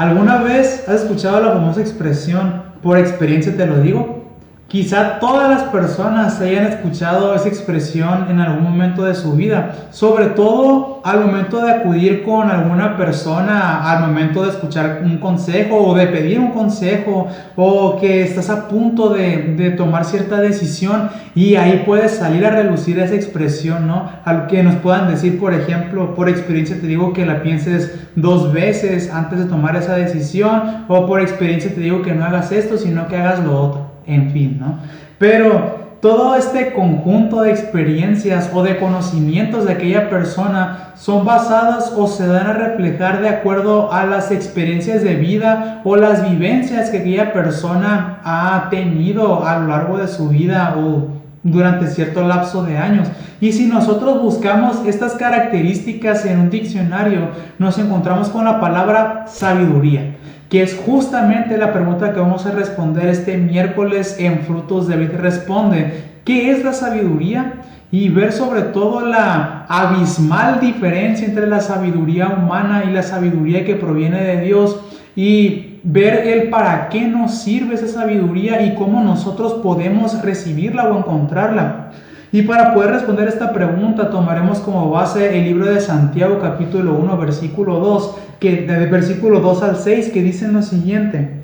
¿Alguna vez has escuchado la famosa expresión, por experiencia te lo digo? Quizá todas las personas hayan escuchado esa expresión en algún momento de su vida, sobre todo al momento de acudir con alguna persona, al momento de escuchar un consejo o de pedir un consejo, o que estás a punto de tomar cierta decisión y ahí puede salir a relucir esa expresión, ¿no? Al que nos puedan decir, por ejemplo, por experiencia te digo que la pienses 2 veces antes de tomar esa decisión, o por experiencia te digo que no hagas esto, sino que hagas lo otro. En fin, ¿no? Pero todo este conjunto de experiencias o de conocimientos de aquella persona son basadas o se dan a reflejar de acuerdo a las experiencias de vida o las vivencias que aquella persona ha tenido a lo largo de su vida o durante cierto lapso de años. Y si nosotros buscamos estas características en un diccionario, nos encontramos con la palabra sabiduría, que es justamente la pregunta que vamos a responder este miércoles en Frutos de Vida Responde. ¿Qué es la sabiduría? Y ver sobre todo la abismal diferencia entre la sabiduría humana y la sabiduría que proviene de Dios, y ver el para qué nos sirve esa sabiduría y cómo nosotros podemos recibirla o encontrarla. Y para poder responder esta pregunta tomaremos como base el libro de Santiago capítulo 1 versículo 2, que de versículo 2 al 6, que dice lo siguiente: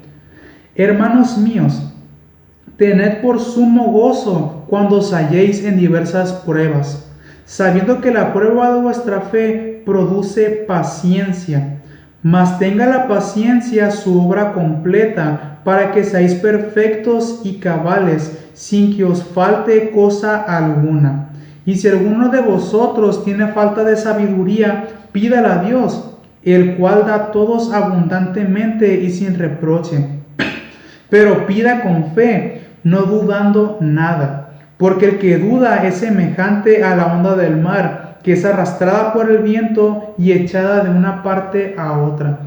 Hermanos míos, tened por sumo gozo cuando os halléis en diversas pruebas, sabiendo que la prueba de vuestra fe produce paciencia. Mas tenga la paciencia su obra completa, para que seáis perfectos y cabales, sin que os falte cosa alguna. Y si alguno de vosotros tiene falta de sabiduría, pídala a Dios, el cual da a todos abundantemente y sin reproche. Pero pida con fe, no dudando nada, porque el que duda es semejante a la onda del mar, que es arrastrada por el viento y echada de una parte a otra.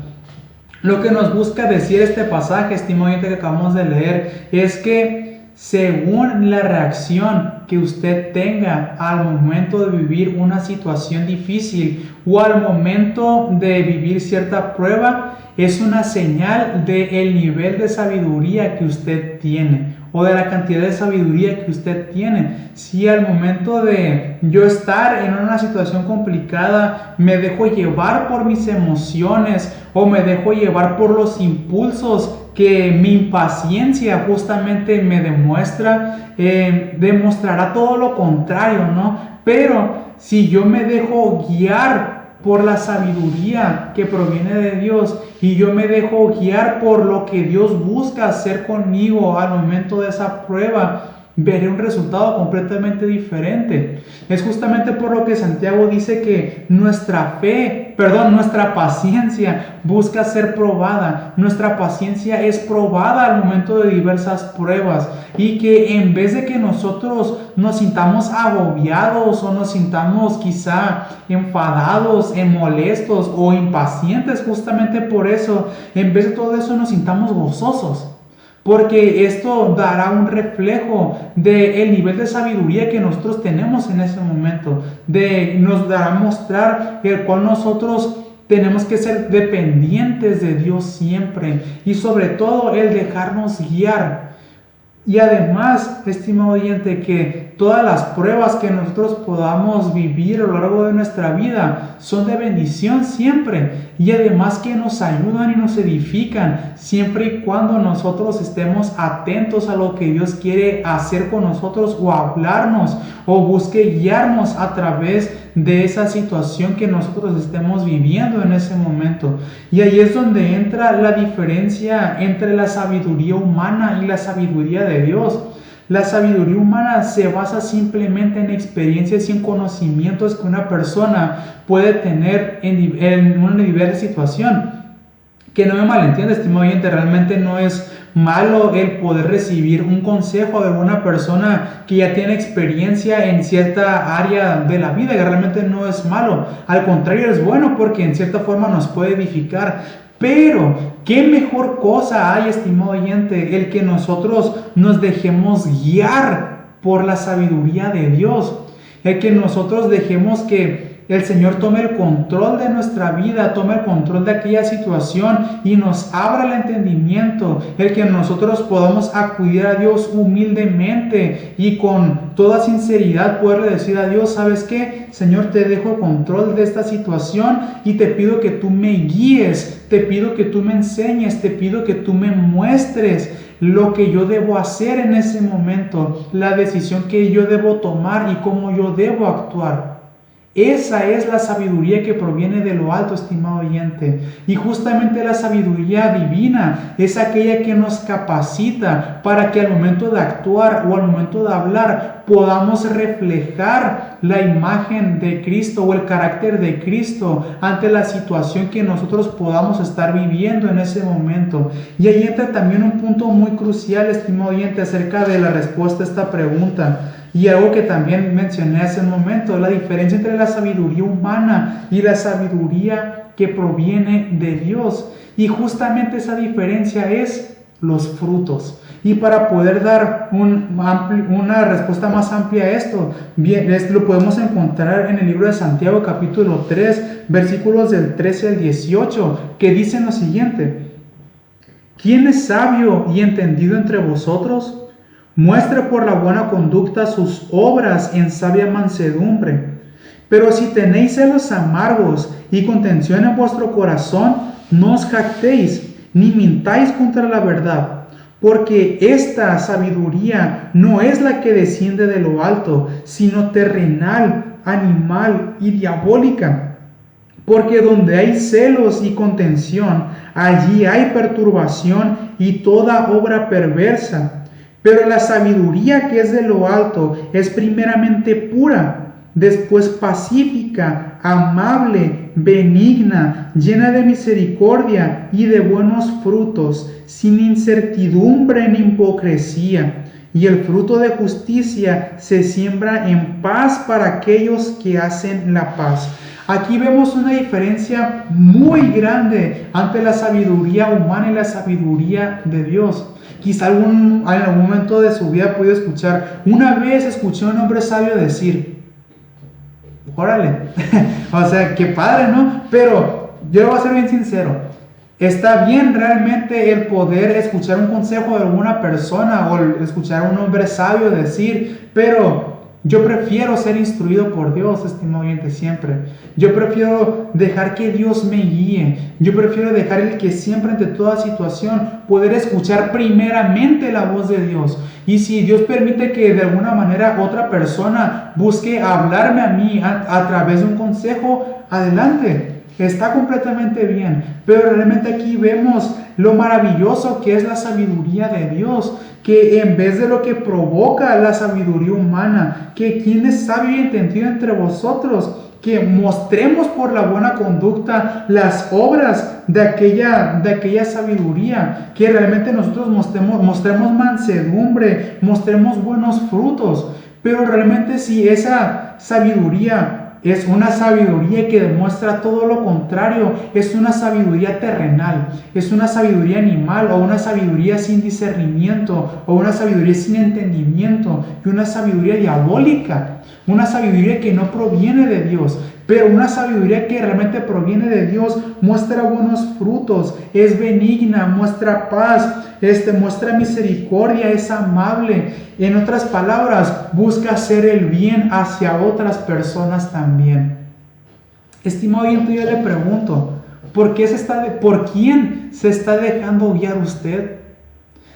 Lo que nos busca decir este pasaje, estimado oyente, que acabamos de leer, es que según la reacción que usted tenga al momento de vivir una situación difícil o al momento de vivir cierta prueba, es una señal del nivel de sabiduría que usted tiene o de la cantidad de sabiduría que usted tiene. Si al momento de yo estar en una situación complicada me dejo llevar por mis emociones o me dejo llevar por los impulsos que mi impaciencia justamente me demuestra, demostrará todo lo contrario, ¿no? Pero si yo me dejo guiar por la sabiduría que proviene de Dios y yo me dejo guiar por lo que Dios busca hacer conmigo al momento de esa prueba, veré un resultado completamente diferente. Es justamente por lo que Santiago dice que nuestra paciencia busca ser probada. Nuestra paciencia es probada al momento de diversas pruebas, y que en vez de que nosotros nos sintamos agobiados o nos sintamos quizá enfadados, molestos o impacientes justamente por eso, en vez de todo eso nos sintamos gozosos. Porque esto dará un reflejo del nivel de sabiduría que nosotros tenemos en ese momento. Nos dará a mostrar el cual nosotros tenemos que ser dependientes de Dios siempre. Y sobre todo el dejarnos guiar. Y además, estimado oyente, que todas las pruebas que nosotros podamos vivir a lo largo de nuestra vida son de bendición siempre, y además que nos ayudan y nos edifican siempre y cuando nosotros estemos atentos a lo que Dios quiere hacer con nosotros o hablarnos o busque guiarnos a través de esa situación que nosotros estemos viviendo en ese momento. Y ahí es donde entra la diferencia entre la sabiduría humana y la sabiduría de Dios. La sabiduría humana se basa simplemente en experiencias y en conocimientos que una persona puede tener en un nivel de situación. Que no me malentienda, estimado oyente, realmente no es malo el poder recibir un consejo de alguna persona que ya tiene experiencia en cierta área de la vida, que realmente no es malo. Al contrario, es bueno porque en cierta forma nos puede edificar. Pero, ¿qué mejor cosa hay, estimado oyente, el que nosotros nos dejemos guiar por la sabiduría de Dios? El que nosotros dejemos que el Señor tome el control de nuestra vida, tome el control de aquella situación y nos abra el entendimiento, el que nosotros podamos acudir a Dios humildemente y con toda sinceridad poderle decir a Dios, ¿sabes qué? Señor, te dejo el control de esta situación y te pido que tú me guíes, te pido que tú me enseñes, te pido que tú me muestres lo que yo debo hacer en ese momento, la decisión que yo debo tomar y cómo yo debo actuar. Esa es la sabiduría que proviene de lo alto, estimado oyente. Y justamente la sabiduría divina es aquella que nos capacita para que al momento de actuar o al momento de hablar podamos reflejar la imagen de Cristo o el carácter de Cristo ante la situación que nosotros podamos estar viviendo en ese momento. Y ahí entra también un punto muy crucial, estimado oyente, acerca de la respuesta a esta pregunta. Y algo que también mencioné hace un momento, la diferencia entre la sabiduría humana y la sabiduría que proviene de Dios. Y justamente esa diferencia es los frutos. Y para poder dar una respuesta más amplia a esto, bien, lo podemos encontrar en el libro de Santiago capítulo 3, versículos del 13 al 18, que dicen lo siguiente: ¿quién es sabio y entendido entre vosotros? Muestre por la buena conducta sus obras en sabia mansedumbre. Pero si tenéis celos amargos y contención en vuestro corazón, no os jactéis, ni mintáis contra la verdad, porque esta sabiduría no es la que desciende de lo alto, sino terrenal, animal y diabólica. Porque donde hay celos y contención, allí hay perturbación y toda obra perversa. Pero la sabiduría que es de lo alto es primeramente pura, después pacífica, amable, benigna, llena de misericordia y de buenos frutos, sin incertidumbre ni hipocresía. Y el fruto de justicia se siembra en paz para aquellos que hacen la paz. Aquí vemos una diferencia muy grande ante la sabiduría humana y la sabiduría de Dios. Quizá en algún momento de su vida pudo escuchar, una vez escuché a un hombre sabio decir, órale, o sea, qué padre, ¿no? Pero yo le voy a ser bien sincero, está bien realmente el poder escuchar un consejo de alguna persona o escuchar a un hombre sabio decir, pero yo prefiero ser instruido por Dios, estimado oyente, siempre. Yo prefiero dejar que Dios me guíe. Yo prefiero dejar el que siempre ante toda situación poder escuchar primeramente la voz de Dios. Y si Dios permite que de alguna manera otra persona busque hablarme a mí a través de un consejo, adelante. Está completamente bien, pero realmente aquí vemos lo maravilloso que es la sabiduría de Dios, que en vez de lo que provoca la sabiduría humana, que quien es sabio y entendido entre vosotros, que mostremos por la buena conducta las obras de aquella sabiduría, que realmente nosotros mostremos mansedumbre, mostremos buenos frutos, pero realmente si esa sabiduría es una sabiduría que demuestra todo lo contrario, es una sabiduría terrenal, es una sabiduría animal o una sabiduría sin discernimiento o una sabiduría sin entendimiento y una sabiduría diabólica, una sabiduría que no proviene de Dios. Pero una sabiduría que realmente proviene de Dios muestra buenos frutos, es benigna, muestra paz, muestra misericordia, es amable. En otras palabras, busca hacer el bien hacia otras personas también. Estimado oyente, yo le pregunto, ¿por quién se está dejando guiar usted?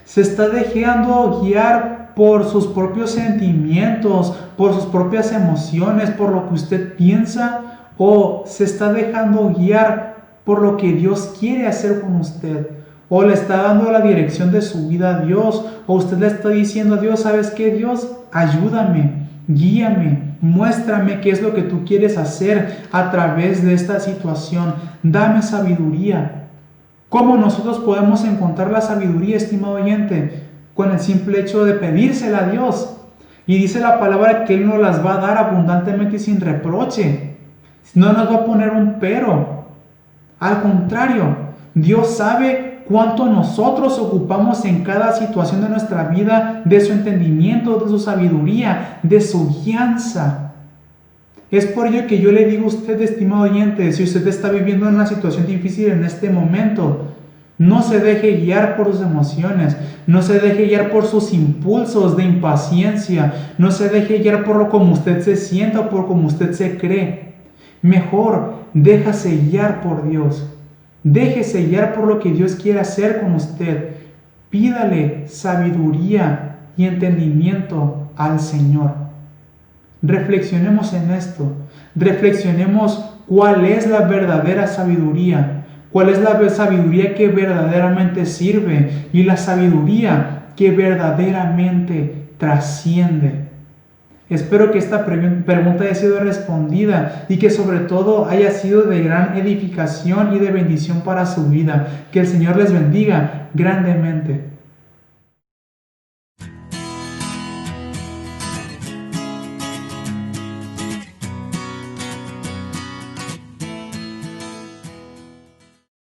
¿Se está dejando guiar por sus propios sentimientos, por sus propias emociones, por lo que usted piensa? ¿O se está dejando guiar por lo que Dios quiere hacer con usted? ¿O le está dando la dirección de su vida a Dios? ¿O usted le está diciendo a Dios, ¿sabes qué, Dios? Ayúdame, guíame, muéstrame qué es lo que tú quieres hacer a través de esta situación. Dame sabiduría. ¿Cómo nosotros podemos encontrar la sabiduría, estimado oyente? Con el simple hecho de pedírsela a Dios. Y dice la palabra que Él nos las va a dar abundantemente y sin reproche. No nos va a poner un pero. Al contrario, Dios sabe cuánto nosotros ocupamos en cada situación de nuestra vida de su entendimiento, de su sabiduría, de su guianza. Es por ello que yo le digo a usted, estimado oyente, si usted está viviendo una situación difícil en este momento, no se deje guiar por sus emociones, no se deje guiar por sus impulsos de impaciencia, no se deje guiar por lo como usted se sienta o por como usted se cree. Mejor, déjase guiar por Dios. Déjese guiar por lo que Dios quiere hacer con usted. Pídale sabiduría y entendimiento al Señor. Reflexionemos en esto. Reflexionemos cuál es la verdadera sabiduría. Cuál es la sabiduría que verdaderamente sirve y la sabiduría que verdaderamente trasciende. Espero que esta pregunta haya sido respondida y que sobre todo haya sido de gran edificación y de bendición para su vida. Que el Señor les bendiga grandemente.